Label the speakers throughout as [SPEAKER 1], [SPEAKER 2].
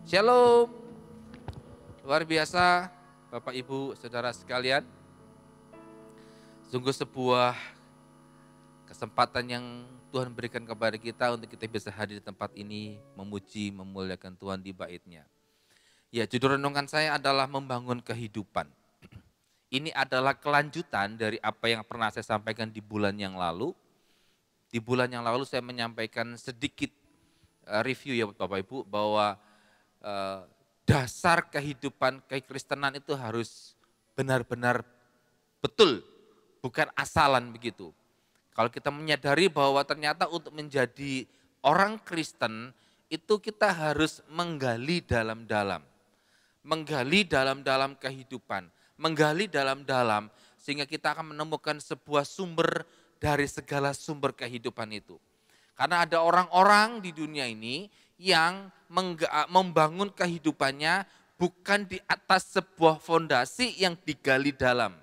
[SPEAKER 1] Shalom, luar biasa Bapak Ibu Saudara sekalian. Sungguh sebuah kesempatan yang Tuhan berikan kepada kita untuk kita bisa hadir di tempat ini, memuji, memuliakan Tuhan di bait-Nya. Ya, judul renungan saya adalah membangun kehidupan. Ini adalah kelanjutan dari apa yang pernah saya sampaikan di bulan yang lalu. Di bulan yang lalu saya menyampaikan sedikit review ya Bapak Ibu bahwa dasar kehidupan kekristenan itu harus benar-benar betul, bukan asalan begitu. Kalau kita menyadari bahwa ternyata untuk menjadi orang Kristen itu kita harus menggali dalam-dalam. Menggali dalam-dalam kehidupan, menggali dalam-dalam sehingga kita akan menemukan sebuah sumber dari segala sumber kehidupan itu. Karena ada orang-orang di dunia ini yang membangun kehidupannya bukan di atas sebuah fondasi yang digali dalam.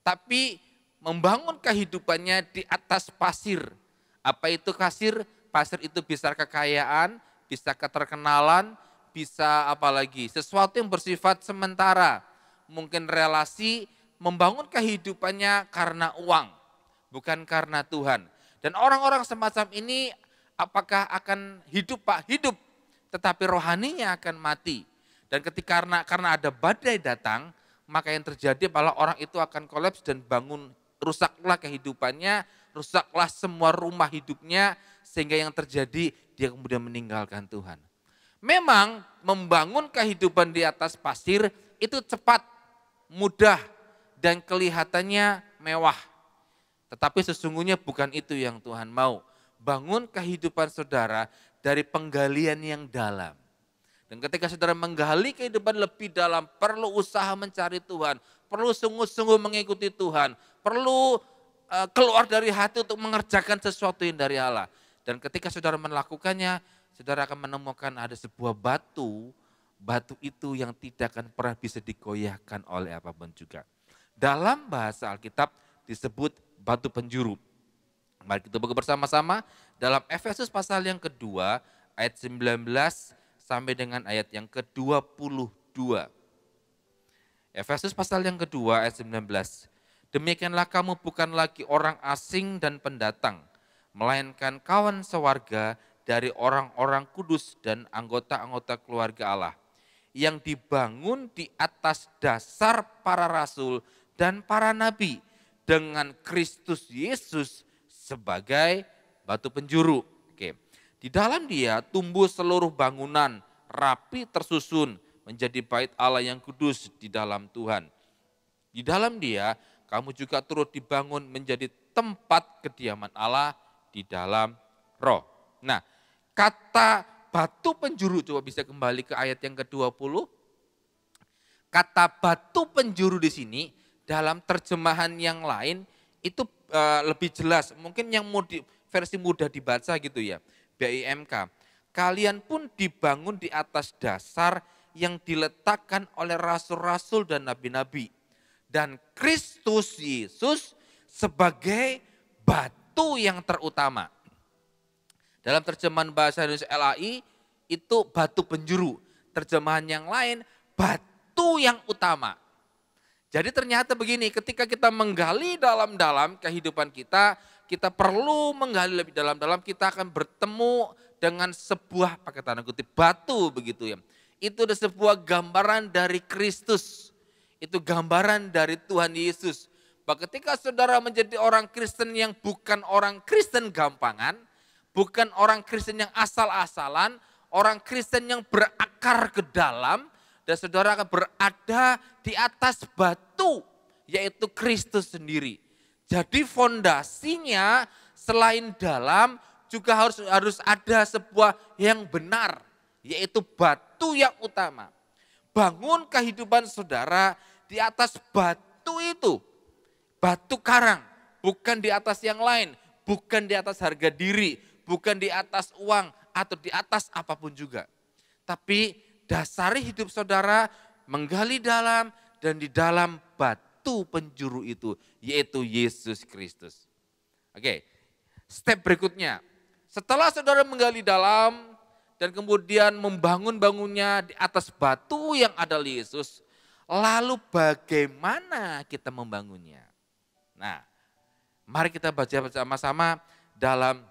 [SPEAKER 1] Tapi membangun kehidupannya di atas pasir. Apa itu pasir? Pasir itu bisa kekayaan, bisa keterkenalan, bisa apalagi sesuatu yang bersifat sementara. Mungkin relasi, membangun kehidupannya karena uang, bukan karena Tuhan. Dan orang-orang semacam ini apakah akan hidup? Pak, hidup, tetapi rohaninya akan mati. Dan ketika karena ada badai datang, maka yang terjadi adalah orang itu akan kolaps dan bangun, rusaklah kehidupannya, rusaklah semua rumah hidupnya, sehingga yang terjadi dia kemudian meninggalkan Tuhan. Memang membangun kehidupan di atas pasir itu cepat, mudah, dan kelihatannya mewah. Tetapi sesungguhnya bukan itu yang Tuhan mau. Bangun kehidupan saudara dari penggalian yang dalam. Dan ketika saudara menggali kehidupan lebih dalam, perlu usaha mencari Tuhan, perlu sungguh-sungguh mengikuti Tuhan, perlu keluar dari hati untuk mengerjakan sesuatu yang dari Allah. Dan ketika saudara melakukannya, saudara akan menemukan ada sebuah batu, batu itu yang tidak akan pernah bisa digoyahkan oleh apapun juga. Dalam bahasa Alkitab disebut batu penjuru. Mari kita buka bersama-sama dalam Efesus pasal yang kedua ayat 19 sampai dengan ayat yang ke-22. Efesus pasal yang kedua ayat 19. Demikianlah kamu bukan lagi orang asing dan pendatang, melainkan kawan sewarga dari orang-orang kudus dan anggota-anggota keluarga Allah, yang dibangun di atas dasar para rasul dan para nabi, dengan Kristus Yesus sebagai batu penjuru. Oke. Di dalam Dia tumbuh seluruh bangunan rapi tersusun menjadi bait Allah yang kudus di dalam Tuhan. Di dalam Dia kamu juga turut dibangun menjadi tempat kediaman Allah di dalam Roh. Nah, kata batu penjuru, coba bisa kembali ke ayat yang ke-20. Kata batu penjuru di sini dalam terjemahan yang lain itu lebih jelas, mungkin yang versi mudah dibaca gitu ya, BIMK. Kalian pun dibangun di atas dasar yang diletakkan oleh rasul-rasul dan nabi-nabi. Dan Kristus Yesus sebagai batu yang terutama. Dalam terjemahan bahasa Indonesia LAI itu batu penjuru. Terjemahan yang lain batu yang utama. Jadi ternyata begini, ketika kita menggali dalam-dalam kehidupan kita perlu menggali lebih dalam-dalam, kita akan bertemu dengan sebuah, pakai tanda kutip, batu begitu ya. Itu ada sebuah gambaran dari Kristus, itu gambaran dari Tuhan Yesus. Bahwa ketika saudara menjadi orang Kristen yang bukan orang Kristen gampangan, bukan orang Kristen yang asal-asalan, orang Kristen yang berakar ke dalam, dan saudara akan berada di atas batu, yaitu Kristus sendiri. Jadi fondasinya selain dalam juga harus ada sebuah yang benar, yaitu batu yang utama. Bangun kehidupan saudara di atas batu itu, batu karang, bukan di atas yang lain, bukan di atas harga diri, bukan di atas uang atau di atas apapun juga. Tapi dasari hidup saudara menggali dalam dan di dalam batu penjuru itu, yaitu Yesus Kristus. Oke, step berikutnya. Setelah saudara menggali dalam dan kemudian membangunnya di atas batu yang adalah Yesus. Lalu bagaimana kita membangunnya? Nah, mari kita baca bersama-sama dalam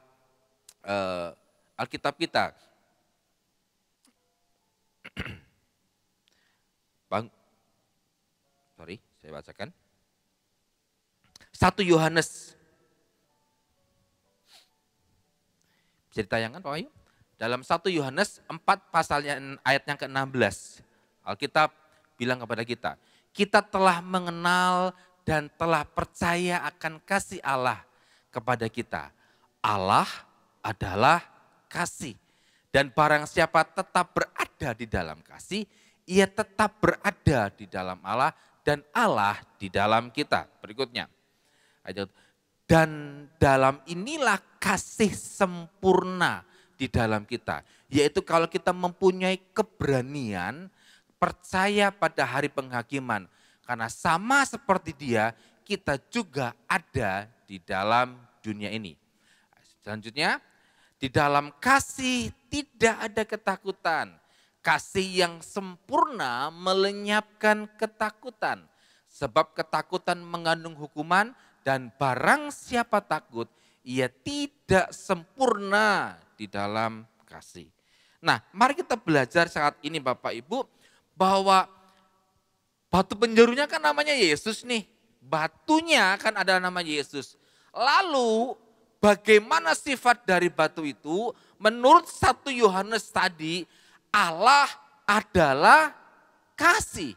[SPEAKER 1] Alkitab kita. Saya bacakan. 1 Yohanes. Bisa ditayangkan Pak Wahyu? Dalam 1 Yohanes 4 pasalnya ayat yang ke-16. Alkitab bilang kepada kita, kita telah mengenal dan telah percaya akan kasih Allah kepada kita. Allah adalah kasih. Dan barang siapa tetap berada di dalam kasih, ia tetap berada di dalam Allah dan Allah di dalam kita. Berikutnya. Dan dalam inilah kasih sempurna di dalam kita. Yaitu kalau kita mempunyai keberanian percaya pada hari penghakiman. Karena sama seperti dia, kita juga ada di dalam dunia ini. Selanjutnya, di dalam kasih tidak ada ketakutan. Kasih yang sempurna melenyapkan ketakutan. Sebab ketakutan mengandung hukuman dan barang siapa takut, ia tidak sempurna di dalam kasih. Nah, mari kita belajar saat ini Bapak Ibu, bahwa batu penjarunya kan namanya Yesus nih. Batunya kan ada nama Yesus. Lalu bagaimana sifat dari batu itu? Menurut 1 Yohanes tadi, Allah adalah kasih.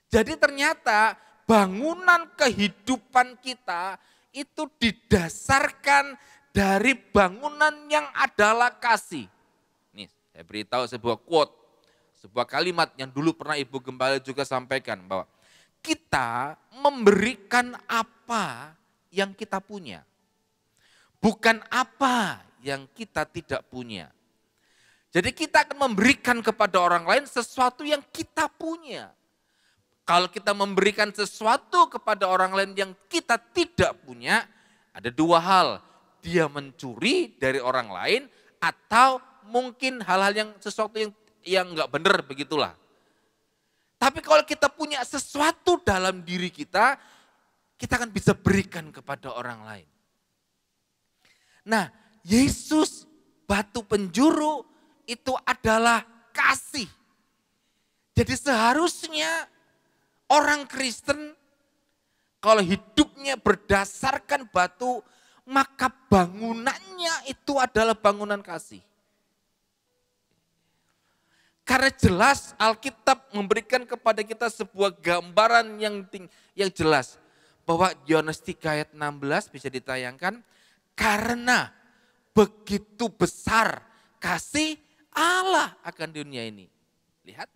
[SPEAKER 1] Jadi ternyata bangunan kehidupan kita itu didasarkan dari bangunan yang adalah kasih. Nih, saya beritahu sebuah quote, sebuah kalimat yang dulu pernah Ibu Gembala juga sampaikan, bahwa kita memberikan apa yang kita punya, bukan apa yang kita tidak punya. Jadi kita akan memberikan kepada orang lain sesuatu yang kita punya. Kalau kita memberikan sesuatu kepada orang lain yang kita tidak punya, ada dua hal. Dia mencuri dari orang lain atau mungkin hal-hal yang sesuatu yang enggak benar begitulah. Tapi kalau kita punya sesuatu dalam diri kita akan bisa berikan kepada orang lain. Nah, Yesus batu penjuru itu adalah kasih. Jadi seharusnya orang Kristen kalau hidupnya berdasarkan batu, maka bangunannya itu adalah bangunan kasih. Karena jelas Alkitab memberikan kepada kita sebuah gambaran yang jelas. Bahwa Yohanes 3 ayat 16 bisa ditayangkan. Karena begitu besar kasih Allah akan dunia ini. Lihat,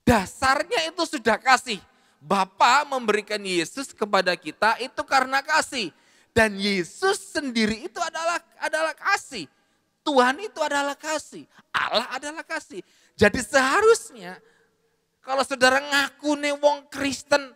[SPEAKER 1] dasarnya itu sudah kasih. Bapa memberikan Yesus kepada kita itu karena kasih. Dan Yesus sendiri itu adalah kasih. Tuhan itu adalah kasih. Allah adalah kasih. Jadi seharusnya kalau saudara ngaku nih wong Kristen,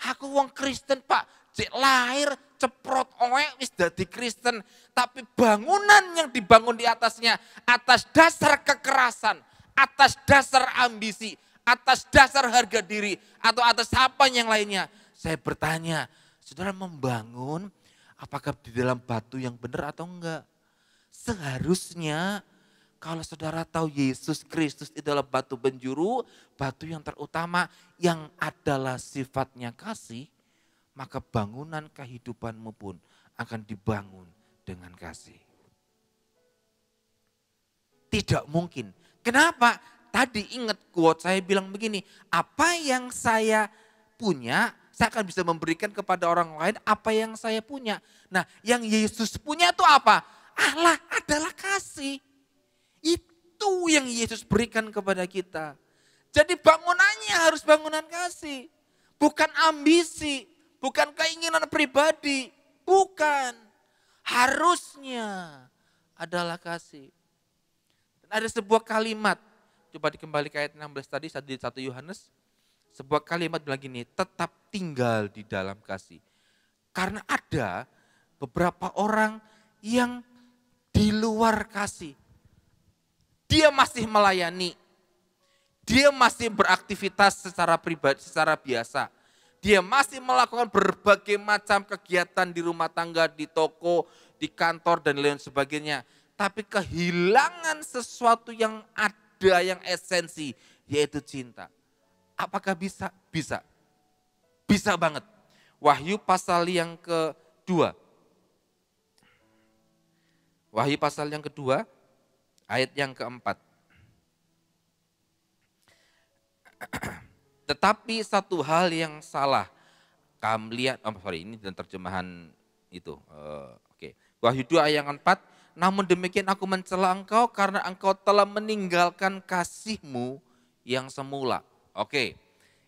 [SPEAKER 1] aku wong Kristen Pak, cek lahir ceprot oe wis dadi Kristen, tapi bangunan yang dibangun di atasnya atas dasar kekerasan, atas dasar ambisi, atas dasar harga diri atau atas apa yang lainnya. Saya bertanya, saudara membangun apakah di dalam batu yang benar atau enggak? Seharusnya kalau saudara tahu Yesus Kristus adalah batu penjuru, batu yang terutama yang adalah sifatnya kasih, maka bangunan kehidupanmu pun akan dibangun dengan kasih. Tidak mungkin. Kenapa? Tadi ingat quote saya bilang begini, apa yang saya punya, saya akan bisa memberikan kepada orang lain apa yang saya punya. Nah, yang Yesus punya itu apa? Allah adalah kasih. Itu yang Yesus berikan kepada kita. Jadi bangunannya harus bangunan kasih. Bukan ambisi, bukan keinginan pribadi. Bukan. Harusnya adalah kasih. Dan ada sebuah kalimat, coba dikembali ke ayat 16 tadi, di 1 Yohanes. Sebuah kalimat bilang gini, tetap tinggal di dalam kasih. Karena ada beberapa orang yang di luar kasih. dia masih melayani. Dia masih beraktivitas secara pribadi, secara biasa. Dia masih melakukan berbagai macam kegiatan di rumah tangga, di toko, di kantor, dan lain sebagainya. Tapi kehilangan sesuatu yang ada, yang esensi, yaitu cinta. Apakah bisa? Bisa. Bisa banget. Wahyu pasal yang kedua. Wahyu pasal yang kedua, ayat yang keempat. Tetapi satu hal yang salah, kamu lihat, ini dan terjemahan itu. Oke. Wahyu 2 ayat 4, namun demikian aku mencela engkau karena engkau telah meninggalkan kasihmu yang semula. Oke,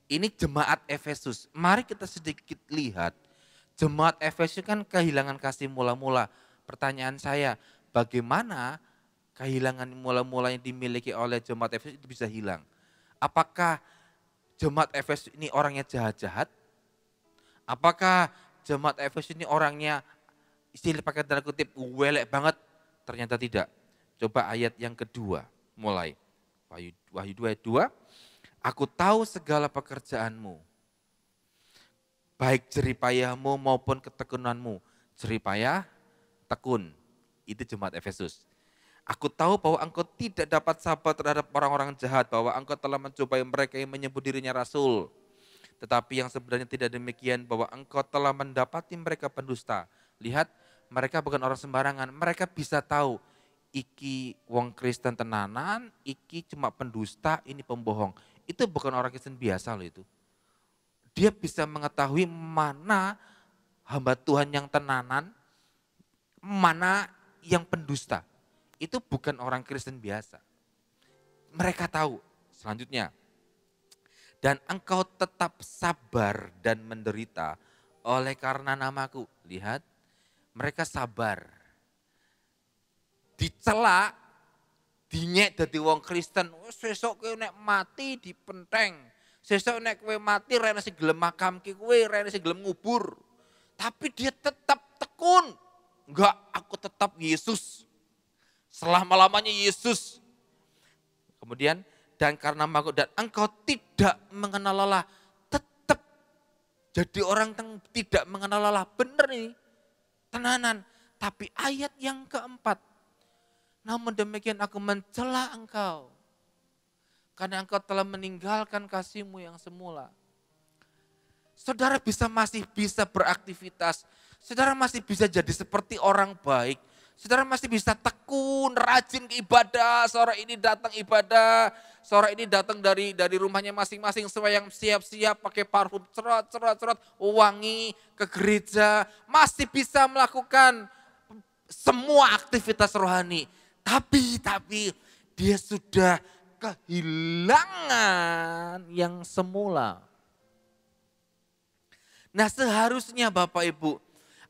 [SPEAKER 1] ini jemaat Efesus. Mari kita sedikit lihat, jemaat Efesus kan kehilangan kasih mula-mula. Pertanyaan saya, bagaimana kehilangan mula-mula yang dimiliki oleh jemaat Efesus itu bisa hilang? Apakah jemaat Efesus ini orangnya jahat-jahat? Apakah jemaat Efesus ini orangnya istilah pakai tanda kutip welek banget? Ternyata tidak. Coba ayat yang kedua mulai. Wahyu 2 ayat 2. Aku tahu segala pekerjaanmu, baik jeripayahmu maupun ketekunanmu. Jeripayah, tekun, itu jemaat Efesus. Aku tahu bahwa engkau tidak dapat sabar terhadap orang-orang jahat, bahwa engkau telah mencobai mereka yang menyebut dirinya rasul. Tetapi yang sebenarnya tidak demikian, bahwa engkau telah mendapati mereka pendusta. Lihat, mereka bukan orang sembarangan, mereka bisa tahu, iki wong Kristen tenanan, iki cuma pendusta, ini pembohong. Itu bukan orang Kristen biasa loh itu. Dia bisa mengetahui mana hamba Tuhan yang tenanan, mana yang pendusta. Itu bukan orang Kristen biasa. Mereka tahu. Selanjutnya, dan engkau tetap sabar dan menderita oleh karena namaku. Lihat, mereka sabar. Dicela, dinyek dadi wong Kristen, sesuk kowe nek mati dipenteng. Sesuk nek kowe mati rene sing gelem makamke kowe, rene sing gelem ngubur. Tapi dia tetap tekun. Enggak, aku tetap Yesus. Selama-lamanya Yesus. Kemudian, dan karena aku dan engkau tidak mengenal lelah, tetap jadi orang yang tidak mengenal lelah. Benar nih, tenanan. Tapi ayat yang keempat, namun demikian aku mencela engkau, karena engkau telah meninggalkan kasihmu yang semula. Saudara masih bisa beraktivitas, saudara masih bisa jadi seperti orang baik, saudara masih bisa tekun, rajin ke ibadah, sore ini datang ibadah, sore ini datang dari rumahnya masing-masing, yang siap-siap pakai parfum cerot, wangi ke gereja, masih bisa melakukan semua aktivitas rohani. Tapi dia sudah kehilangan yang semula. Nah, seharusnya Bapak Ibu,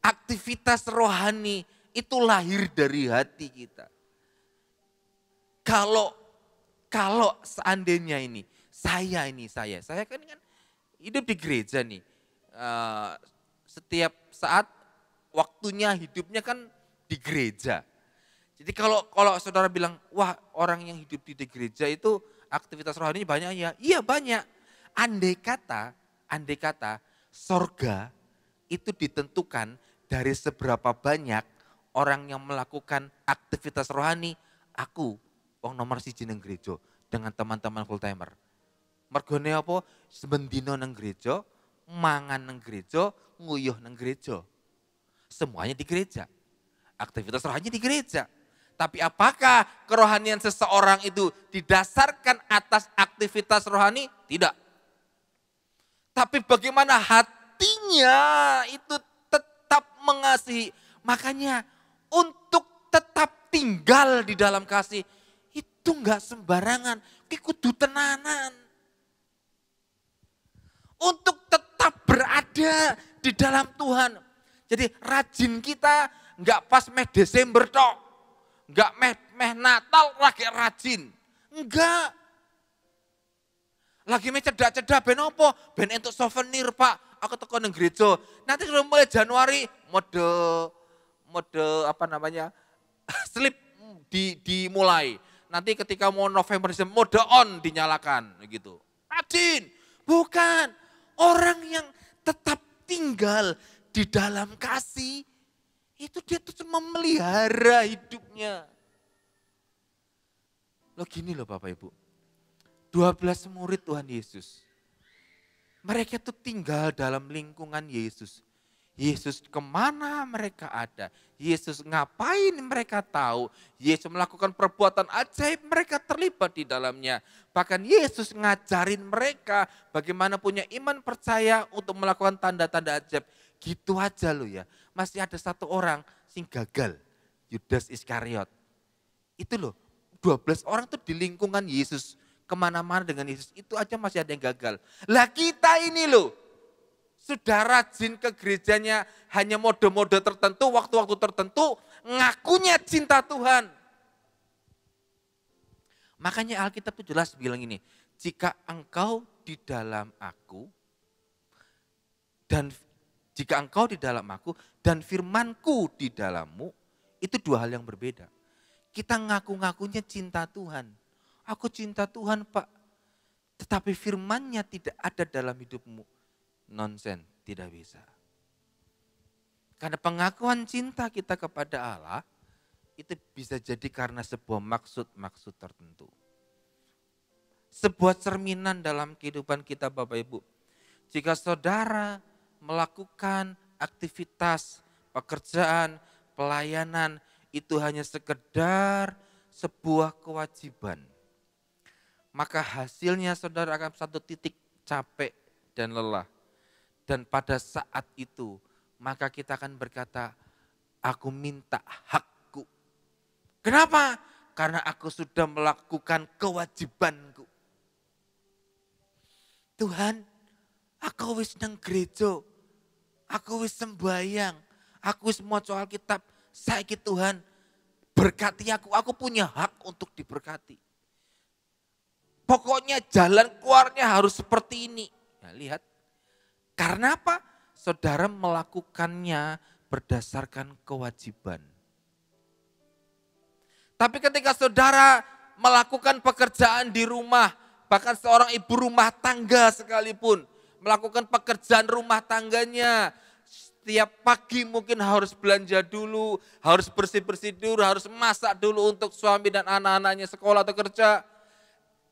[SPEAKER 1] aktivitas rohani itu lahir dari hati kita. Kalau seandainya saya kan hidup di gereja nih. Setiap saat waktunya hidupnya kan di gereja. Jadi kalau saudara bilang, wah orang yang hidup di gereja itu aktivitas rohani banyak ya. Iya banyak. Andai kata sorga itu ditentukan dari seberapa banyak orang yang melakukan aktivitas rohani. Aku, wong nomor 1 nang gereja dengan teman-teman full timer. Mergone apa? Sebendino nang gereja, mangan nang gereja, nguyuh nang gereja. Semuanya di gereja. Aktivitas rohani di gereja. Tapi apakah kerohanian seseorang itu didasarkan atas aktivitas rohani? Tidak. Tapi bagaimana hatinya itu tetap mengasihi. Makanya untuk tetap tinggal di dalam kasih itu enggak sembarangan. Kudu tenanan. Untuk tetap berada di dalam Tuhan. Jadi rajin kita enggak pas meh Desember tok. Enggak meh Natal lagi rajin. Enggak. Lagi cedak-cedak ben opo? Ben entuk souvenir, Pak. Aku teko nang gereja. Nanti kalau mulai Januari mode apa namanya? Slip dimulai. nanti ketika mau November mode on dinyalakan gitu. Rajin, bukan. Orang yang tetap tinggal di dalam kasih, itu dia tuh cuma memelihara hidupnya. Loh gini loh Bapak Ibu, 12 murid Tuhan Yesus. Mereka tuh tinggal dalam lingkungan Yesus. Yesus kemana mereka ada. Yesus ngapain mereka tahu. Yesus melakukan perbuatan ajaib, mereka terlibat di dalamnya. Bahkan Yesus ngajarin mereka bagaimana punya iman percaya untuk melakukan tanda-tanda ajaib. Gitu aja loh ya. Masih ada satu orang sing gagal. Yudas Iskariot. Itu loh, 12 orang tuh di lingkungan Yesus. Kemana-mana dengan Yesus, itu aja masih ada yang gagal. Lah kita ini loh, sudah rajin ke gerejanya hanya mode-mode tertentu, waktu-waktu tertentu, ngakunya cinta Tuhan. Makanya Alkitab itu jelas bilang ini, jika engkau di dalam aku, dan jika engkau di dalam aku, dan firmanku di dalammu, itu dua hal yang berbeda. Kita ngaku-ngakunya cinta Tuhan. Aku cinta Tuhan Pak, tetapi firmannya tidak ada dalam hidupmu. Nonsen, tidak bisa. Karena pengakuan cinta kita kepada Allah, itu bisa jadi karena sebuah maksud-maksud tertentu. Sebuah cerminan dalam kehidupan kita Bapak Ibu. Jika saudara melakukan aktivitas, pekerjaan, pelayanan, itu hanya sekedar sebuah kewajiban. Maka hasilnya saudara akan satu titik capek dan lelah. Dan pada saat itu maka kita akan berkata, aku minta hakku. Kenapa? Karena aku sudah melakukan kewajibanku. Tuhan, aku wis nang gereja, aku wis sembahyang, aku wis maca Alkitab. Saiki Tuhan, berkati aku punya hak untuk diberkati. Pokoknya jalan keluarnya harus seperti ini. Nah, lihat, karena apa? Saudara melakukannya berdasarkan kewajiban. Tapi ketika saudara melakukan pekerjaan di rumah, bahkan seorang ibu rumah tangga sekalipun, melakukan pekerjaan rumah tangganya, setiap pagi mungkin harus belanja dulu, harus bersih-bersih dulu, harus masak dulu untuk suami dan anak-anaknya sekolah atau kerja.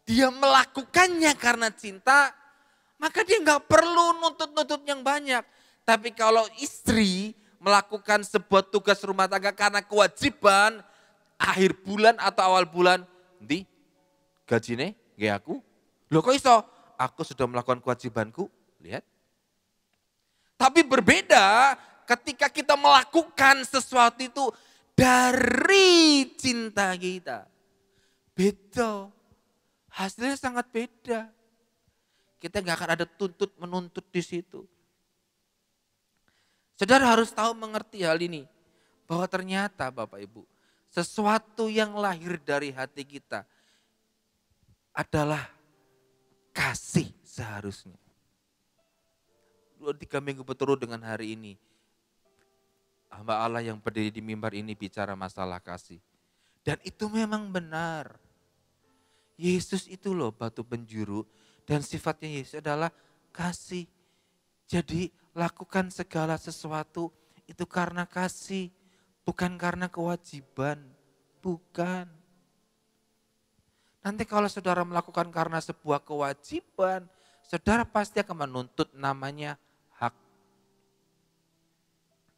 [SPEAKER 1] Dia melakukannya karena cinta, maka dia nggak perlu nuntut-nuntut yang banyak. Tapi kalau istri melakukan sebuah tugas rumah tangga karena kewajiban, akhir bulan atau awal bulan, nanti gajinya gak aku. Loh kok iso? Aku sudah melakukan kewajibanku, lihat. Tapi berbeda ketika kita melakukan sesuatu itu dari cinta kita. Beda. Hasilnya sangat beda. Kita nggak akan ada tuntut menuntut di situ. Saudara harus tahu mengerti hal ini. Bahwa ternyata Bapak Ibu, sesuatu yang lahir dari hati kita adalah kasih seharusnya. 2-3 minggu berturut dengan hari ini, hamba Allah yang berdiri di mimbar ini bicara masalah kasih. Dan itu memang benar. Yesus itu loh batu penjuru dan sifatnya Yesus adalah kasih. Jadi lakukan segala sesuatu itu karena kasih, bukan karena kewajiban, bukan. Nanti kalau saudara melakukan karena sebuah kewajiban, saudara pasti akan menuntut namanya hak.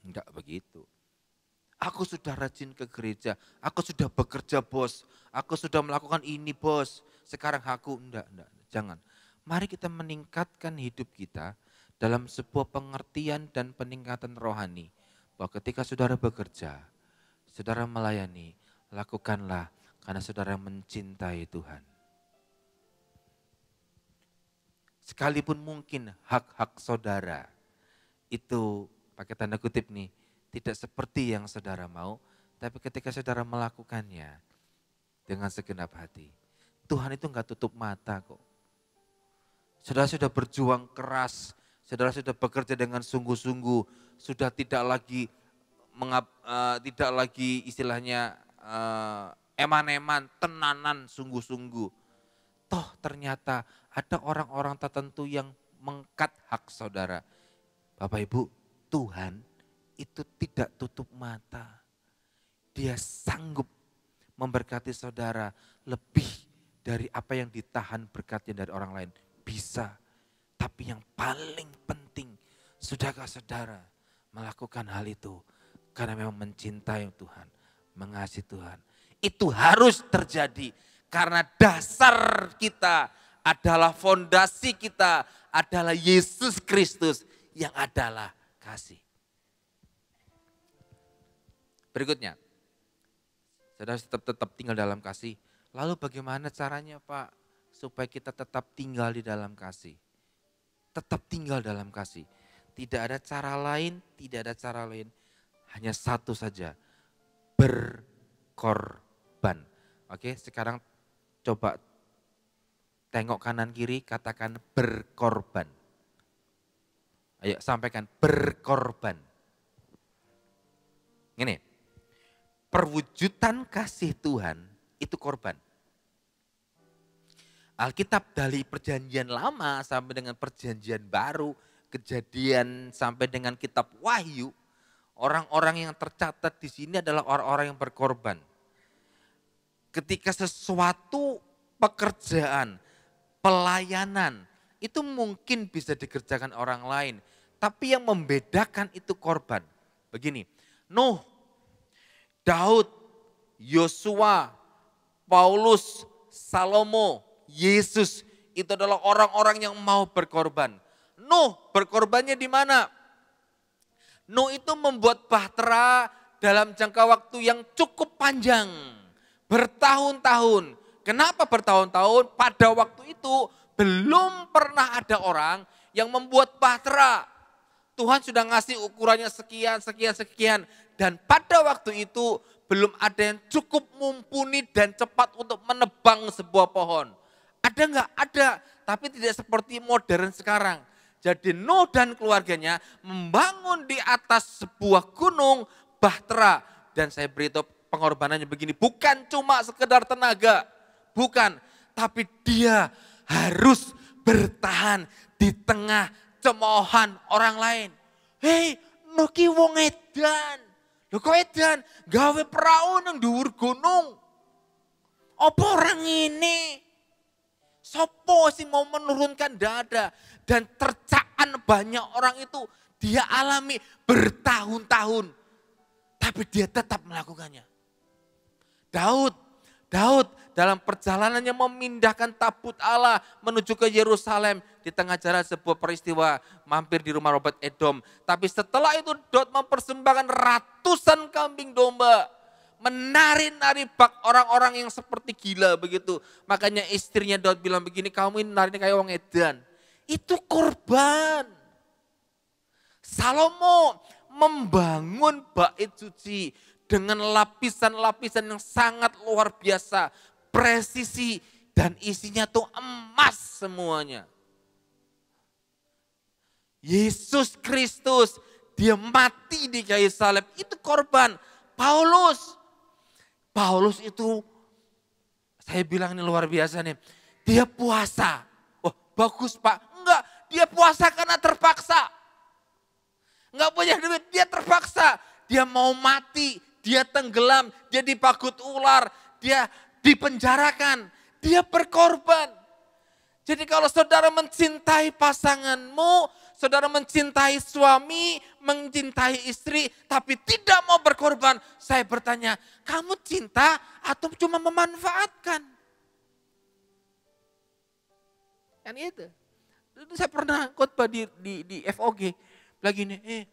[SPEAKER 1] Enggak begitu. Aku sudah rajin ke gereja, aku sudah bekerja bos, aku sudah melakukan ini bos, sekarang aku enggak, jangan. Mari kita meningkatkan hidup kita dalam sebuah pengertian dan peningkatan rohani. Bahwa ketika saudara bekerja, saudara melayani, lakukanlah karena saudara mencintai Tuhan. Sekalipun mungkin hak-hak saudara itu pakai tanda kutip nih, tidak seperti yang saudara mau, tapi ketika saudara melakukannya dengan segenap hati, Tuhan itu enggak tutup mata kok. Saudara sudah berjuang keras, saudara sudah bekerja dengan sungguh-sungguh, sudah tidak lagi istilahnya eman-eman, tenanan, sungguh-sungguh. Toh ternyata ada orang-orang tertentu yang mengkat hak saudara. Bapak Ibu, Tuhan itu tidak tutup mata. Dia sanggup memberkati saudara lebih dari apa yang ditahan berkatnya dari orang lain. Bisa. Tapi yang paling penting, sudahkah saudara melakukan hal itu? Karena memang mencintai Tuhan, mengasihi Tuhan. Itu harus terjadi karena dasar kita adalah fondasi kita adalah Yesus Kristus yang adalah kasih. Berikutnya, saudara tetap tinggal dalam kasih. Lalu bagaimana caranya Pak supaya kita tetap tinggal di dalam kasih? Tetap tinggal dalam kasih. Tidak ada cara lain, tidak ada cara lain. Hanya satu saja, berkorban. Oke, sekarang coba tengok kanan kiri, katakan berkorban. Ayo sampaikan berkorban. Ini, perwujudan kasih Tuhan itu korban. Alkitab dari perjanjian lama sampai dengan perjanjian baru, Kejadian sampai dengan kitab Wahyu, orang-orang yang tercatat di sini adalah orang-orang yang berkorban. Ketika sesuatu pekerjaan, pelayanan, itu mungkin bisa dikerjakan orang lain. Tapi yang membedakan itu korban. Begini, Nuh, Daud, Yosua, Paulus, Salomo, Yesus, itu adalah orang-orang yang mau berkorban. Nuh berkorbannya di mana? Nuh itu membuat bahtera dalam jangka waktu yang cukup panjang. Bertahun-tahun. Kenapa bertahun-tahun? Pada waktu itu belum pernah ada orang yang membuat bahtera. Tuhan sudah ngasih ukurannya sekian. Dan pada waktu itu belum ada yang cukup mumpuni dan cepat untuk menebang sebuah pohon. Ada enggak? Ada. Tapi tidak seperti modern sekarang. Jadi Nuh dan keluarganya membangun di atas sebuah gunung bahtera. Dan saya beritahu pengorbanannya begini, bukan cuma sekedar tenaga. Bukan, tapi dia harus bertahan di tengah cemoohan orang lain. Hei, Nuh ki wong edan. Lho kok edan? Gawe perahu nang dhuwur gunung. Apa orang ini? Sopo sih mau menurunkan dada. Dan tercaan banyak orang itu dia alami bertahun-tahun. Tapi dia tetap melakukannya. Daud dalam perjalanannya memindahkan tabut Allah menuju ke Yerusalem. Di tengah jalan sebuah peristiwa mampir di rumah Obed Edom. Tapi setelah itu Daud mempersembahkan ratusan kambing domba. Menari-nari bak orang-orang yang seperti gila begitu. Makanya istrinya Daud bilang begini, kamu ini nari kayak orang edan. Itu korban. Salomo membangun bait suci dengan lapisan-lapisan yang sangat luar biasa. Presisi dan isinya tuh emas semuanya. Yesus Kristus, dia mati di kayu salib, itu korban. Paulus itu, saya bilang ini luar biasa nih, dia puasa. Oh bagus Pak, enggak, dia puasa karena terpaksa. Enggak punya duit, dia terpaksa. Dia mau mati, dia tenggelam, dia dipagut ular, dia dipenjarakan, dia berkorban. Jadi kalau saudara mencintai pasanganmu, saudara mencintai suami, mencintai istri, tapi tidak mau berkorban. Saya bertanya, kamu cinta atau cuma memanfaatkan? Kan itu. Saya pernah khotbah di FOG. Lagi nih,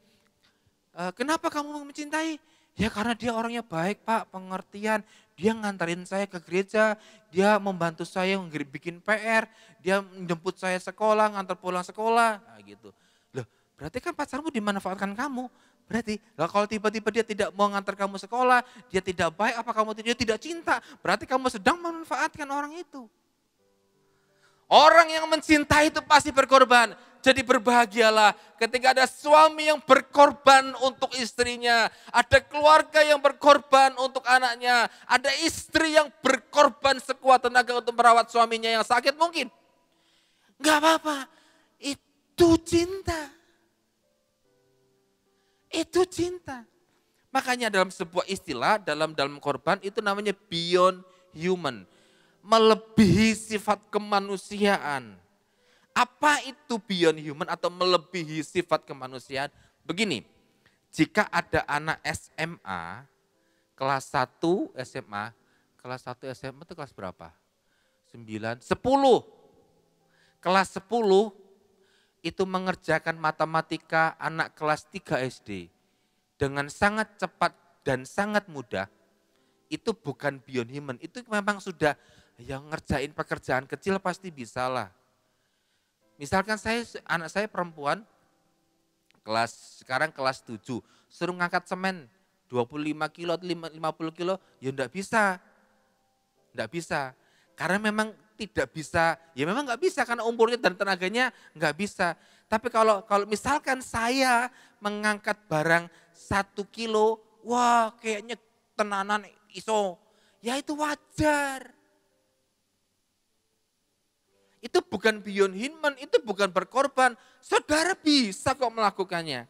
[SPEAKER 1] kenapa kamu mencintai? Ya karena dia orangnya baik Pak, pengertian. Dia ngantarin saya ke gereja, dia membantu saya bikin PR, dia menjemput saya sekolah, ngantar pulang sekolah, nah gitu. Loh, berarti kan pacarmu dimanfaatkan kamu. Berarti kalau tiba-tiba dia tidak mau ngantar kamu sekolah, dia tidak baik, apa kamu tidak cinta? Berarti kamu sedang memanfaatkan orang itu. Orang yang mencintai itu pasti berkorban. Jadi berbahagialah ketika ada suami yang berkorban untuk istrinya. Ada keluarga yang berkorban untuk anaknya. Ada istri yang berkorban sekuat tenaga untuk merawat suaminya yang sakit mungkin. Enggak apa-apa, itu cinta. Itu cinta. Makanya dalam sebuah istilah, dalam korban itu namanya beyond human. Melebihi sifat kemanusiaan. Apa itu beyond human atau melebihi sifat kemanusiaan? Begini, jika ada anak SMA, kelas 1 SMA, kelas 1 SMA itu kelas berapa? 9, 10. Kelas 10 itu mengerjakan matematika anak kelas 3 SD. Dengan sangat cepat dan sangat mudah, itu bukan beyond human, itu memang sudah yang ngerjain pekerjaan kecil pasti bisa lah. Misalkan anak saya perempuan, sekarang kelas 7, suruh ngangkat semen 25 kilo, 50 kilo, ya enggak bisa. Enggak bisa, karena memang tidak bisa, ya memang enggak bisa karena umurnya dan tenaganya enggak bisa. Tapi kalau misalkan saya mengangkat barang 1 kilo, wah kayaknya tenanan iso, ya itu wajar. Itu bukan beyond human, itu bukan berkorban. Saudara bisa kok melakukannya.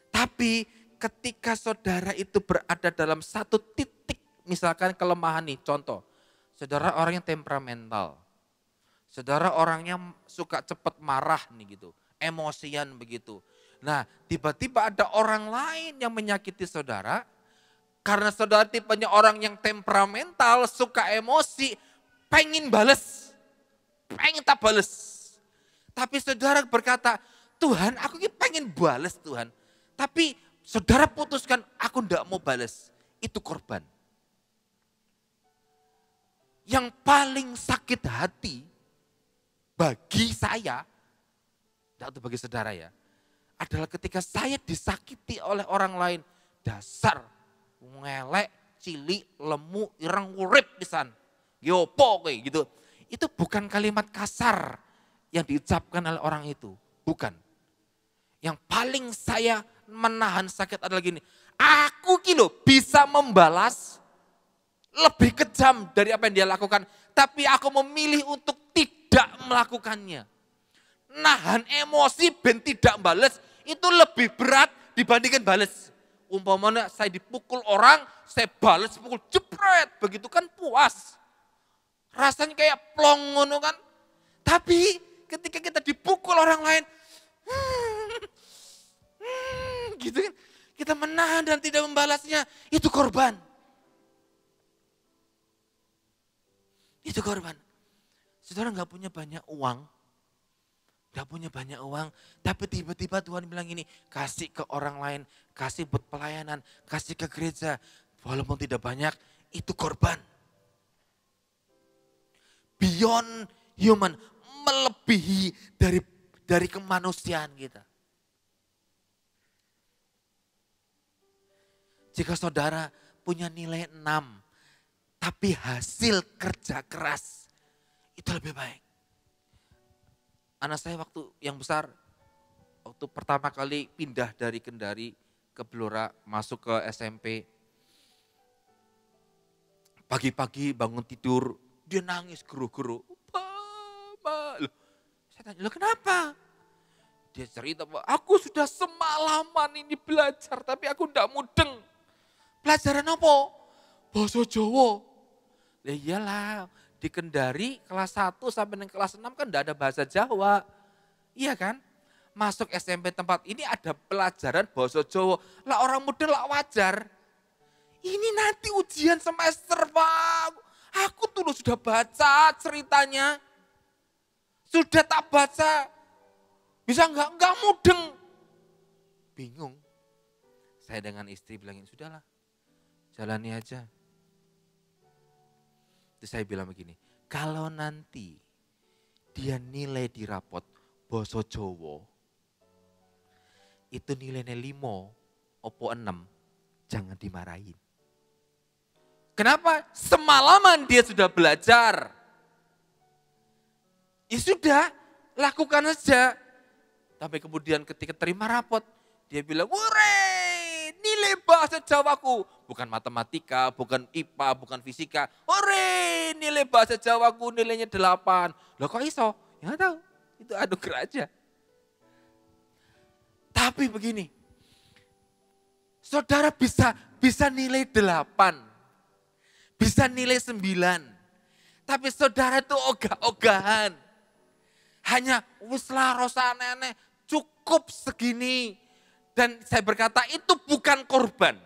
[SPEAKER 1] Tapi ketika saudara itu berada dalam satu titik, misalkan kelemahan nih, contoh. Saudara orang yang temperamental. Saudara orangnya suka cepat marah nih gitu, emosian begitu. Nah tiba-tiba ada orang lain yang menyakiti saudara. Karena saudara tipenya orang yang temperamental, suka emosi, pengen bales. Pengen tak bales. Tapi saudara berkata, Tuhan aku pengen bales Tuhan. Tapi saudara putuskan, aku enggak mau bales. Itu korban. Yang paling sakit hati bagi saya, atau bagi saudara ya, adalah ketika saya disakiti oleh orang lain. Dasar, ngelek, cilik, lemu, ireng, urip pisan. Yopo kayak gitu. Itu bukan kalimat kasar yang diucapkan oleh orang itu. Bukan. Yang paling saya menahan sakit adalah gini. Aku bisa membalas lebih kejam dari apa yang dia lakukan. Tapi aku memilih untuk tidak melakukannya. Nahan emosi ben tidak balas itu lebih berat dibandingkan balas. Umpamanya saya dipukul orang, saya balas pukul jepret. Begitu kan puas. Rasanya kayak plong ngono kan. Tapi ketika kita dipukul orang lain, gitu kan. Kita menahan dan tidak membalasnya, itu korban. Itu korban. Saudara nggak punya banyak uang, tapi tiba-tiba Tuhan bilang gini, kasih ke orang lain, kasih buat pelayanan, kasih ke gereja, walaupun tidak banyak, itu korban. Beyond human, melebihi dari kemanusiaan kita. Jika saudara punya nilai 6, tapi hasil kerja keras, itu lebih baik. Anak saya waktu yang besar, waktu pertama kali pindah dari Kendari ke Blora, masuk ke SMP. Pagi-pagi bangun tidur, dia nangis geru-geru. Mama, saya tanya, lo kenapa? Dia cerita, aku sudah semalaman ini belajar, tapi aku enggak mudeng. Pelajaran apa? Bahasa Jawa. Ya iyalah, di Kendari kelas 1 sampai kelas 6 kan enggak ada bahasa Jawa. Iya kan? Masuk SMP tempat ini ada pelajaran bahasa Jawa. Lah orang muda lah wajar. Ini nanti ujian semester, Pak. Aku tuh sudah baca ceritanya. Sudah tak baca. Bisa enggak mudeng. Bingung. Saya dengan istri bilangin, sudahlah. Jalani aja. Terus saya bilang begini, kalau nanti dia nilai di rapot basa Jawa, itu nilainya 5, opo 6, jangan dimarahin. Kenapa? Semalaman dia sudah belajar. Ya sudah, lakukan saja. Tapi kemudian ketika terima rapot, dia bilang, "Hore, nilai bahasa Jawaku." Bukan matematika, bukan IPA, bukan fisika. "Hore, nilai bahasa Jawaku nilainya 8." Loh kok iso? Ya nggak tahu, itu anugerah aja. Tapi begini, saudara bisa nilai 8, bisa nilai 9. Tapi saudara itu ogah-ogahan. Hanya wis lah rasa aneh-aneh, cukup segini. Dan saya berkata itu bukan korban.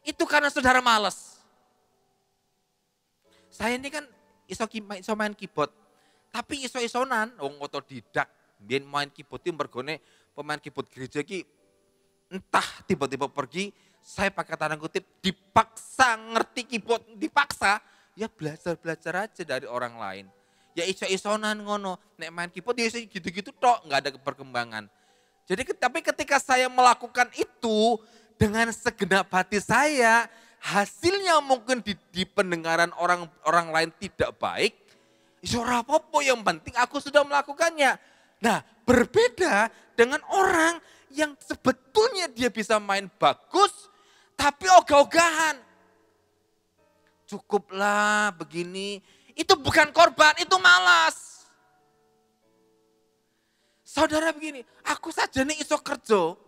[SPEAKER 1] Itu karena saudara malas. Saya ini kan iso main keyboard. Tapi iso-isonan, wong otodidak. Biar main keyboard itu mergone pemain keyboard gereja ki entah tiba-tiba pergi, saya pakai tanda kutip dipaksa ngerti keyboard, dipaksa. Ya belajar-belajar aja dari orang lain. Ya iso-isonan ngono, nek main keyboard ya gitu-gitu tok, nggak ada perkembangan. Jadi tapi ketika saya melakukan itu dengan segenap hati saya, hasilnya mungkin di pendengaran orang lain tidak baik, iso ora apa-apa, yang penting aku sudah melakukannya. Nah, berbeda dengan orang yang sebetulnya dia bisa main bagus, tapi ogah-ogahan. Cukuplah begini, itu bukan korban, itu malas. Saudara begini, aku saja nih iso kerja,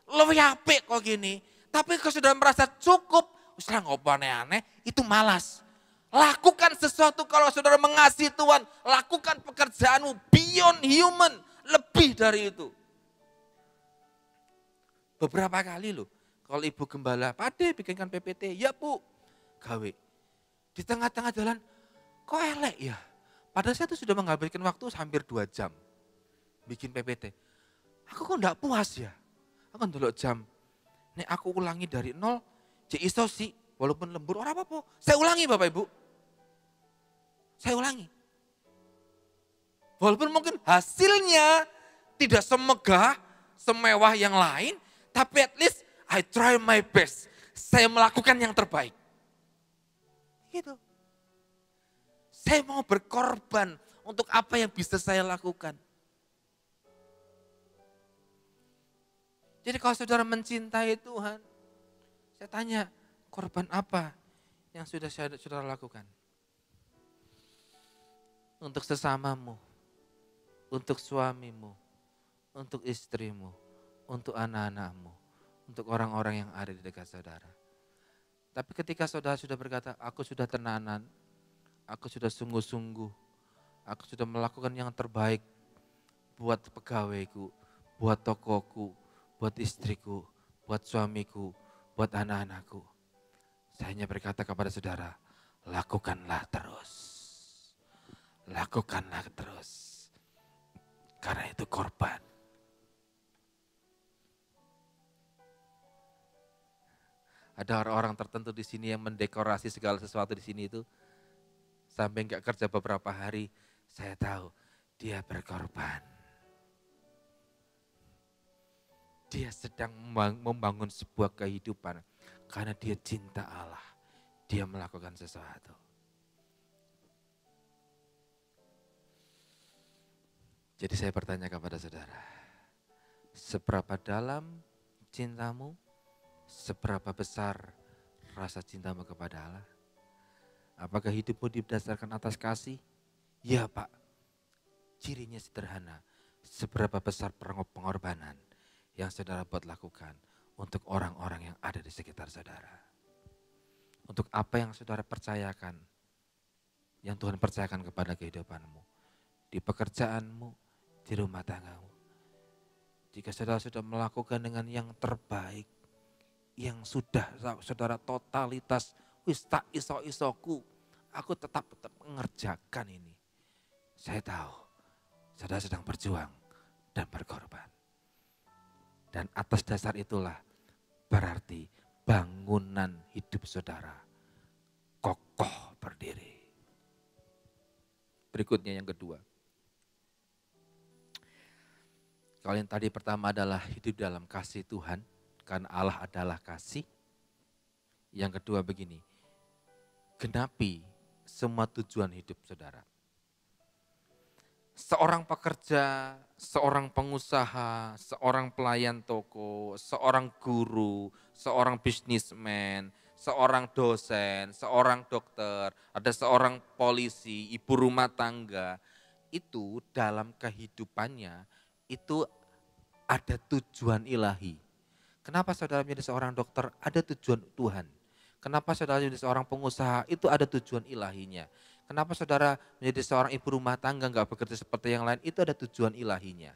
[SPEAKER 1] lebih apik kok gini. Tapi kalau sudah merasa cukup, usah ngopo aneh-aneh, itu malas. Lakukan sesuatu kalau saudara mengasihi Tuhan, lakukan pekerjaanmu beyond human, lebih dari itu. Beberapa kali loh, kalau ibu gembala, "Pade bikinkan PPT," "Ya Bu," gawe. Di tengah-tengah jalan, kok elek ya? Padahal saya tuh sudah menghabiskan waktu hampir 2 jam bikin PPT. Aku kok enggak puas ya? Aku ndelok jam. Nek aku ulangi dari nol, cek iso sih, walaupun lembur ora apa-apa. Saya ulangi Bapak Ibu. Saya ulangi. Walaupun mungkin hasilnya tidak semegah, semewah yang lain, tapi at least I try my best. Saya melakukan yang terbaik. Gitu. Saya mau berkorban untuk apa yang bisa saya lakukan. Jadi kalau saudara mencintai Tuhan, saya tanya, korban apa yang sudah saudara lakukan? Untuk sesamamu, untuk suamimu, untuk istrimu, untuk anak-anakmu, untuk orang-orang yang ada di dekat saudara. Tapi ketika saudara sudah berkata, aku sudah tenanan, aku sudah sungguh-sungguh, aku sudah melakukan yang terbaik buat pegawaiku, buat tokoku, buat istriku, buat suamiku, buat anak-anakku. Saya hanya berkata kepada saudara, lakukanlah terus. Lakukanlah terus. Karena itu korban. Ada orang-orang tertentu di sini yang mendekorasi segala sesuatu di sini itu sampai enggak kerja beberapa hari, saya tahu dia berkorban. Dia sedang membangun sebuah kehidupan karena dia cinta Allah. Dia melakukan sesuatu. Jadi saya bertanya kepada saudara, seberapa dalam cintamu? Seberapa besar rasa cintamu kepada Allah? Apakah hidupmu didasarkan atas kasih? Ya Pak, cirinya sederhana. Seberapa besar pengorbanan yang saudara buat lakukan untuk orang-orang yang ada di sekitar saudara. Untuk apa yang saudara percayakan, yang Tuhan percayakan kepada kehidupanmu. Di pekerjaanmu, di rumah tanggamu. Jika saudara sudah melakukan dengan yang terbaik, yang sudah saudara totalitas, wis tak iso-isoku, aku tetap mengerjakan ini. Saya tahu, saudara sedang berjuang dan berkorban. Dan atas dasar itulah berarti bangunan hidup saudara kokoh berdiri. Berikutnya yang kedua. Kalau yang tadi pertama adalah hidup dalam kasih Tuhan. Karena Allah adalah kasih. Yang kedua begini, genapi semua tujuan hidup saudara. Seorang pekerja, seorang pengusaha, seorang pelayan toko, seorang guru, seorang bisnismen, seorang dosen, seorang dokter, ada seorang polisi, ibu rumah tangga, itu dalam kehidupannya itu ada tujuan ilahi. Kenapa saudara menjadi seorang dokter? Ada tujuan Tuhan. Kenapa saudara menjadi seorang pengusaha? Itu ada tujuan ilahinya. Kenapa saudara menjadi seorang ibu rumah tangga nggak bekerja seperti yang lain? Itu ada tujuan ilahinya.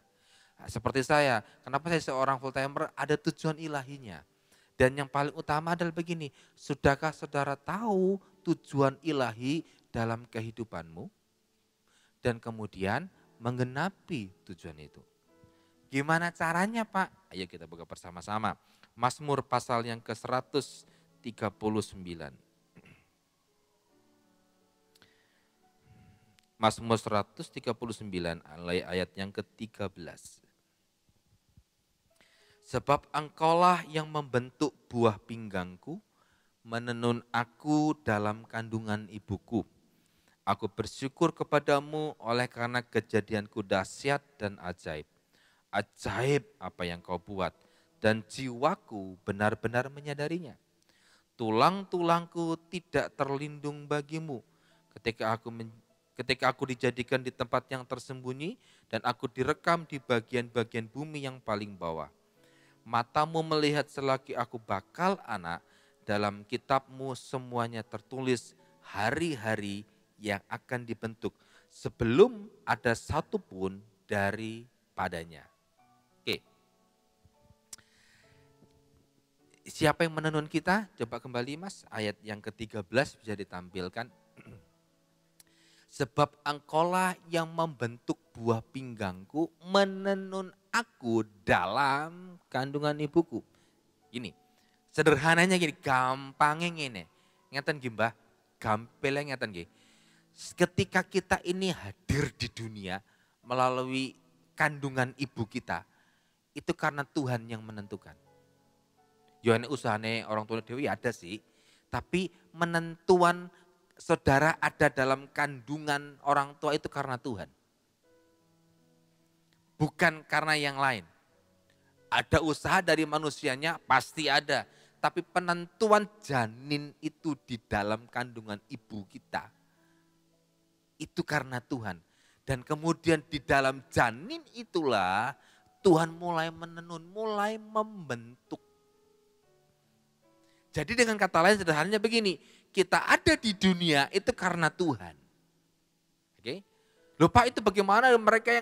[SPEAKER 1] Nah, seperti saya, kenapa saya seorang full timer? Ada tujuan ilahinya. Dan yang paling utama adalah begini, sudahkah saudara tahu tujuan ilahi dalam kehidupanmu? Dan kemudian menggenapi tujuan itu. Gimana caranya Pak? Ayo kita buka bersama-sama. Mazmur pasal yang ke-139. Mazmur 139 ayat yang ke-13. Sebab engkaulah yang membentuk buah pinggangku, menenun aku dalam kandungan ibuku. Aku bersyukur kepadamu oleh karena kejadianku dahsyat dan ajaib. Ajaib apa yang kau buat dan jiwaku benar-benar menyadarinya. Tulang-tulangku tidak terlindung bagimu ketika aku dijadikan di tempat yang tersembunyi dan aku direkam di bagian-bagian bumi yang paling bawah. Matamu melihat selagi aku bakal anak, dalam kitabmu semuanya tertulis hari-hari yang akan dibentuk sebelum ada satupun daripadanya. Oke. Siapa yang menenun kita? Coba kembali Mas, ayat yang ke-13 bisa ditampilkan. Sebab engkaulah yang membentuk buah pinggangku, menenun aku dalam kandungan ibuku. Gini, sederhananya gini, gampangnya gini. Ngeten nggih Mbah, gampelnya ngeten nggih. Ketika kita ini hadir di dunia melalui kandungan ibu kita, itu karena Tuhan yang menentukan. Yohane usahane orang tua Dewi ada sih, tapi menentuan saudara ada dalam kandungan orang tua itu karena Tuhan. Bukan karena yang lain. Ada usaha dari manusianya pasti ada, tapi penentuan janin itu di dalam kandungan ibu kita itu karena Tuhan. Dan kemudian di dalam janin itulah Tuhan mulai menenun, mulai membentuk. Jadi dengan kata lain sederhananya begini, kita ada di dunia itu karena Tuhan. Oke? Loh Pak, itu bagaimana mereka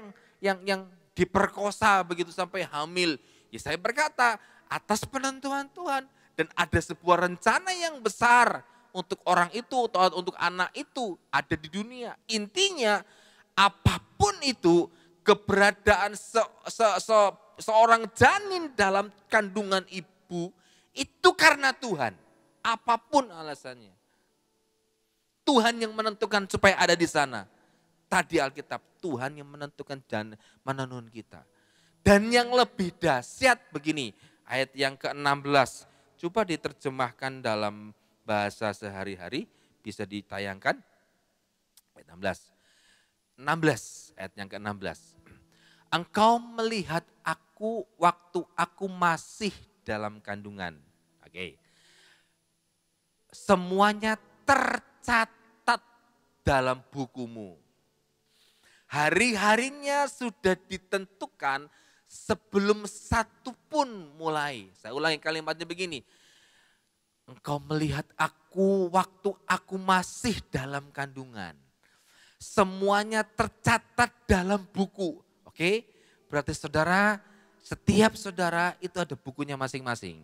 [SPEAKER 1] yang diperkosa begitu sampai hamil? Ya saya berkata atas penentuan Tuhan dan ada sebuah rencana yang besar untuk orang itu atau untuk anak itu ada di dunia. Intinya apapun itu keberadaan seorang janin dalam kandungan ibu itu karena Tuhan. Apapun alasannya. Tuhan yang menentukan supaya ada di sana. Tadi Alkitab, Tuhan yang menentukan dan menenun kita. Dan yang lebih dahsyat begini, ayat yang ke-16. Coba diterjemahkan dalam bahasa sehari-hari, bisa ditayangkan. Ayat 16, ayat yang ke-16. Engkau melihat aku waktu aku masih dalam kandungan. Oke. Semuanya tercatat dalam bukumu. Hari-harinya sudah ditentukan sebelum satu pun mulai. Saya ulangi kalimatnya begini. Engkau melihat aku waktu aku masih dalam kandungan. Semuanya tercatat dalam buku. Oke? Berarti saudara, setiap saudara itu ada bukunya masing-masing.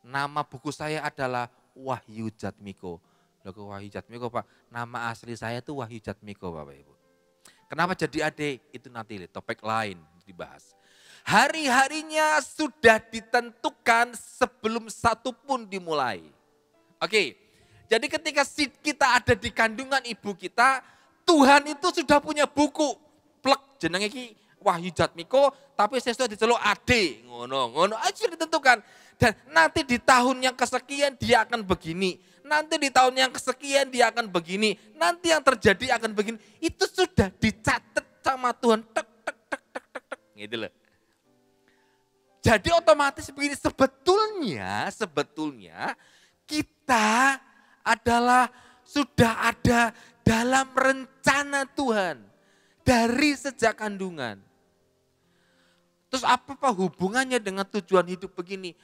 [SPEAKER 1] Nama buku saya adalah Wahyu Jatmiko. Loh kok Wahyu Jatmiko Pak? Nama asli saya itu Wahyu Jatmiko Bapak Ibu. Kenapa jadi adik? Itu nanti topik lain dibahas. Hari-harinya sudah ditentukan sebelum satu pun dimulai. Oke, jadi ketika kita ada di kandungan ibu kita, Tuhan itu sudah punya buku. Plek jenenge iki Wahyu Jatmiko, tapi saya sudah diceluk ade, ngono aja ditentukan. Dan nanti di tahun yang kesekian dia akan begini, nanti di tahun yang kesekian dia akan begini, nanti yang terjadi akan begini. Itu sudah dicatat Jadi otomatis begini, sebetulnya kita adalah sudah ada dalam rencana Tuhan dari sejak kandungan. Terus apa hubungannya dengan tujuan hidup begini?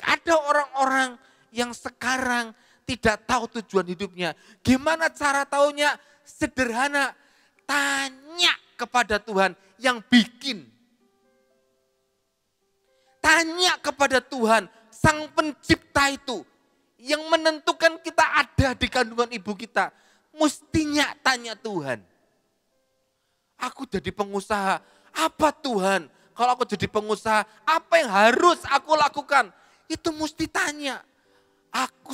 [SPEAKER 1] Ada orang-orang yang sekarang tidak tahu tujuan hidupnya. Gimana cara taunya? Sederhana, tanya kepada Tuhan yang bikin. Tanya kepada Tuhan, Sang Pencipta itu, yang menentukan kita ada di kandungan ibu kita. Mestinya tanya Tuhan. Aku jadi pengusaha, apa Tuhan? Kalau aku jadi pengusaha, apa yang harus aku lakukan? Itu mesti tanya.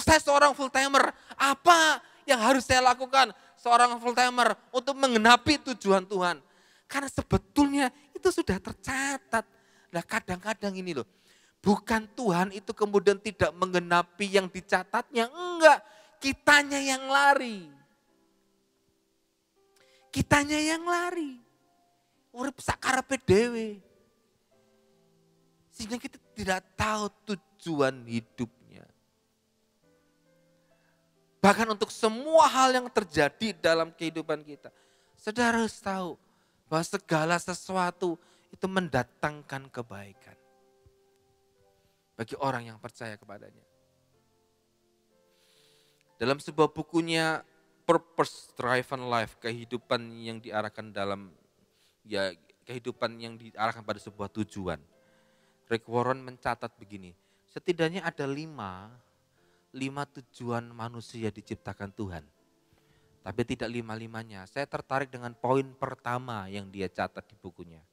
[SPEAKER 1] Saya seorang full timer, apa yang harus saya lakukan? Seorang full timer untuk menggenapi tujuan Tuhan. Karena sebetulnya itu sudah tercatat. Nah kadang-kadang ini loh, bukan Tuhan itu kemudian tidak menggenapi yang dicatatnya, enggak. Kitanya yang lari. Kitanya yang lari. Urip sakarepe dhewe. Sehingga kita tidak tahu tujuan hidupnya. Bahkan untuk semua hal yang terjadi dalam kehidupan kita. Saudara harus tahu bahwa segala sesuatu itu mendatangkan kebaikan. Bagi orang yang percaya kepadanya. Dalam sebuah bukunya Purpose Driven Life, kehidupan yang diarahkan kehidupan yang diarahkan pada sebuah tujuan. Rick Warren mencatat begini, setidaknya ada lima tujuan manusia diciptakan Tuhan. Tapi tidak lima-limanya. Saya tertarik dengan poin pertama yang dia catat di bukunya.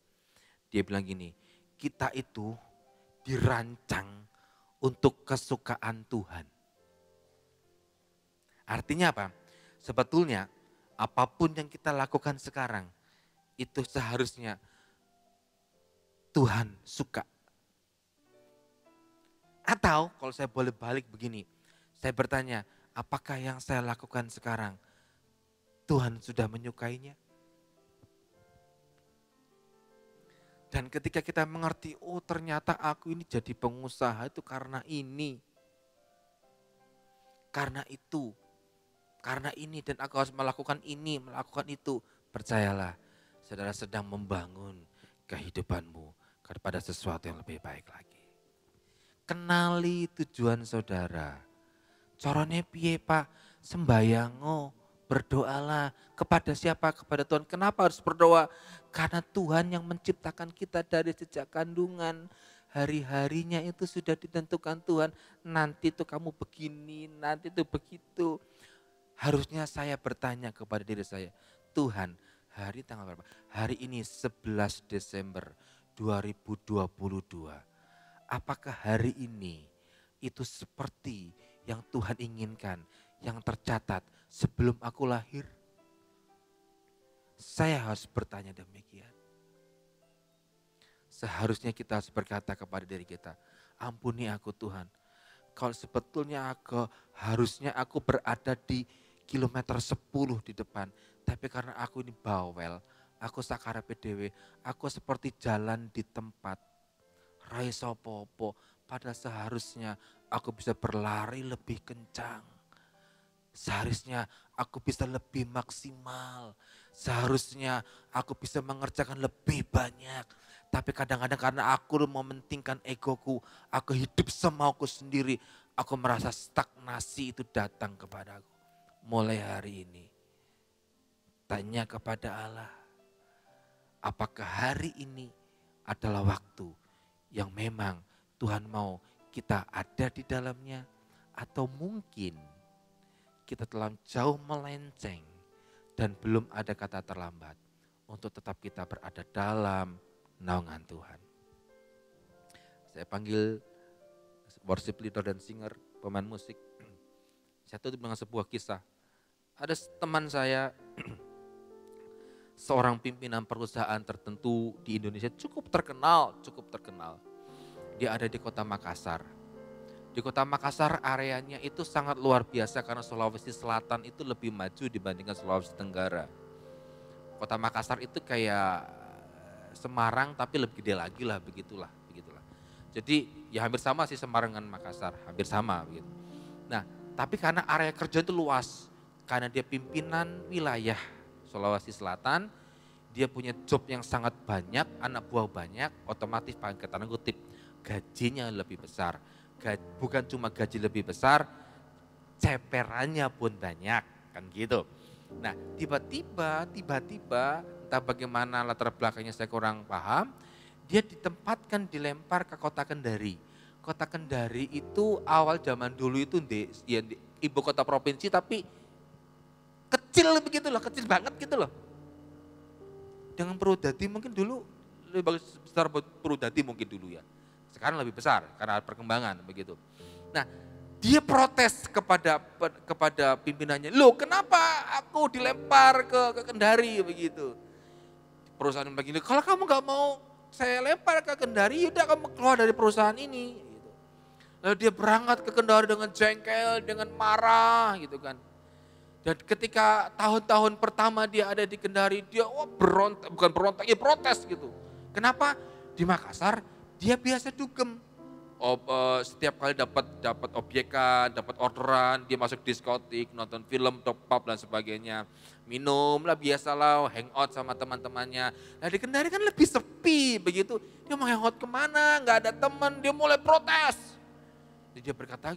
[SPEAKER 1] Dia bilang gini, kita itu dirancang untuk kesukaan Tuhan. Artinya apa? Sebetulnya apapun yang kita lakukan sekarang, itu seharusnya Tuhan suka. Atau kalau saya boleh balik begini, saya bertanya, apakah yang saya lakukan sekarang Tuhan sudah menyukainya? Dan ketika kita mengerti, oh ternyata aku ini jadi pengusaha itu karena ini. Karena itu. Karena ini dan aku harus melakukan ini, melakukan itu. Percayalah, saudara sedang membangun kehidupanmu kepada sesuatu yang lebih baik lagi. Kenali tujuan saudara. Carane piye Pak? Sembayango. Berdoalah kepada siapa? Kepada Tuhan. Kenapa harus berdoa? Karena Tuhan yang menciptakan kita dari sejak kandungan. Hari-harinya itu sudah ditentukan Tuhan. Nanti itu kamu begini, nanti itu begitu. Harusnya saya bertanya kepada diri saya. Tuhan, hari tanggal berapa? Hari ini 11 Desember 2022. Apakah hari ini itu seperti yang Tuhan inginkan, yang tercatat sebelum aku lahir? Saya harus bertanya demikian. Seharusnya kita harus berkata kepada diri kita, ampuni aku Tuhan. Kalau sebetulnya harusnya aku berada di kilometer 10 di depan. Tapi karena aku ini bawel, aku sakarepe dhewe, aku seperti jalan di tempat. Rai sopo-opo, padahal seharusnya aku bisa berlari lebih kencang. Seharusnya aku bisa lebih maksimal. Seharusnya aku bisa mengerjakan lebih banyak. Tapi kadang-kadang karena aku mementingkan egoku, aku hidup semauku sendiri. Aku merasa stagnasi itu datang kepadaku. Mulai hari ini, tanya kepada Allah, apakah hari ini adalah waktu yang memang Tuhan mau kita ada di dalamnya, atau mungkin kita telah jauh melenceng dan belum ada kata terlambat untuk tetap kita berada dalam naungan Tuhan. Saya panggil worship leader dan singer, pemain musik. Saya tutup dengan sebuah kisah. Ada teman saya, seorang pimpinan perusahaan tertentu di Indonesia cukup terkenal. Dia ada di kota Makassar. Di kota Makassar areanya itu sangat luar biasa karena Sulawesi Selatan itu lebih maju dibandingkan Sulawesi Tenggara. Kota Makassar itu kayak Semarang tapi lebih gede lagi lah, begitulah. Jadi ya hampir sama sih Semarang dengan Makassar, hampir sama begitu. Nah, tapi karena area kerja itu luas, karena dia pimpinan wilayah Sulawesi Selatan, dia punya job yang sangat banyak, anak buah banyak, otomatis pakai tanda kutip gajinya lebih besar. Bukan cuma gaji lebih besar, ceperannya pun banyak, kan gitu. Nah, tiba-tiba entah bagaimana latar belakangnya saya kurang paham, dia ditempatkan dilempar ke kota Kendari. Kota Kendari itu awal zaman dulu itu di ibu kota provinsi tapi kecil begitu loh, kecil banget gitu loh. Dengan Purwodadi mungkin dulu lebih besar Purwodadi mungkin dulu ya. Sekarang lebih besar karena perkembangan begitu. Nah, dia protes kepada pimpinannya. Loh, kenapa aku dilempar ke Kendari begitu? Perusahaan begini, kalau kamu nggak mau saya lempar ke Kendari, yaudah kamu keluar dari perusahaan ini. Gitu. Lalu dia berangkat ke Kendari dengan jengkel, dengan marah gitu kan. Dan ketika tahun-tahun pertama dia ada di Kendari, dia berontak, bukan berontak, ya protes gitu. Kenapa? Di Makassar dia biasa dugem. Setiap kali dapat objekan, dapat orderan, dia masuk diskotik, nonton film, top pub dan sebagainya. Minum lah biasalah, hangout sama teman-temannya. Nah di Kendari kan lebih sepi begitu. Dia mau hangout kemana, nggak ada teman, dia mulai protes. Jadi dia berkata,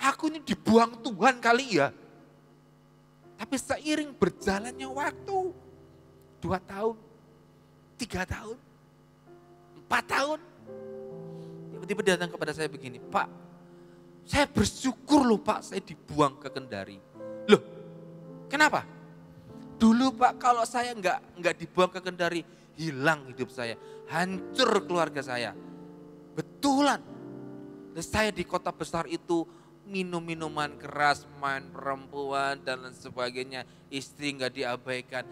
[SPEAKER 1] aku ini dibuang Tuhan kali ya. Tapi seiring berjalannya waktu, 2 tahun, 3 tahun, 4 tahun. Tiba-tiba dia datang kepada saya begini, Pak, saya bersyukur loh Pak, saya dibuang ke Kendari. Loh, kenapa? Dulu Pak, kalau saya nggak dibuang ke Kendari, hilang hidup saya, hancur keluarga saya. Betulan. Dan saya di kota besar itu minum minuman keras, main perempuan dan lain sebagainya. Istri nggak diabaikan.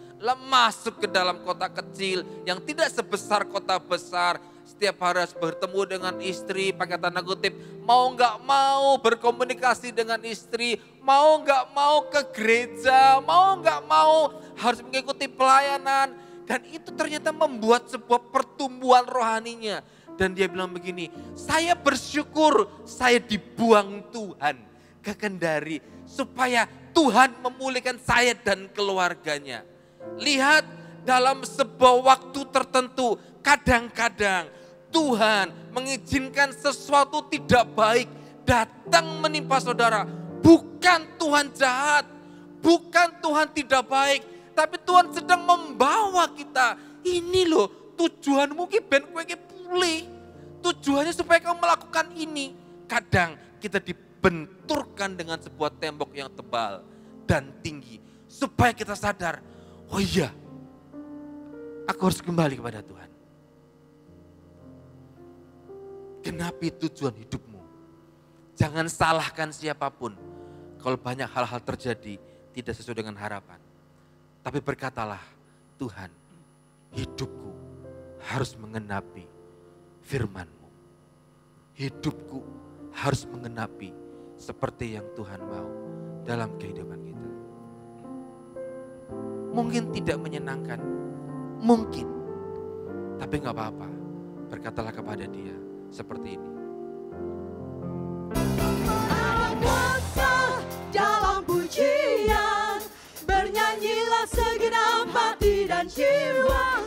[SPEAKER 1] Masuk ke dalam kota kecil yang tidak sebesar kota besar. Setiap hari harus bertemu dengan istri, pakai tanda kutip, mau nggak mau berkomunikasi dengan istri, mau nggak mau ke gereja, mau nggak mau harus mengikuti pelayanan. Dan itu ternyata membuat sebuah pertumbuhan rohaninya. Dan dia bilang begini, saya bersyukur saya dibuang Tuhan ke Kendari supaya Tuhan memulihkan saya dan keluarganya. Lihat dalam sebuah waktu tertentu, kadang-kadang Tuhan mengizinkan sesuatu tidak baik datang menimpa saudara. Bukan Tuhan jahat, bukan Tuhan tidak baik, tapi Tuhan sedang membawa kita. Ini loh tujuanmu ki ben kowe ki pulih. Tujuannya supaya kamu melakukan ini. Kadang kita dibenturkan dengan sebuah tembok yang tebal dan tinggi. Supaya kita sadar, oh iya, aku harus kembali kepada Tuhan. Genapi tujuan hidupmu. Jangan salahkan siapapun. Kalau banyak hal-hal terjadi tidak sesuai dengan harapan. Tapi berkatalah, Tuhan, hidupku harus mengenapi firman-Mu. Hidupku harus mengenapi seperti yang Tuhan mau dalam kehidupan kita. Mungkin tidak menyenangkan, mungkin. Tapi gak apa-apa, berkatalah kepada Dia seperti ini.
[SPEAKER 2] Kuasa dalam pujian, bernyanyilah segenap hati dan jiwa.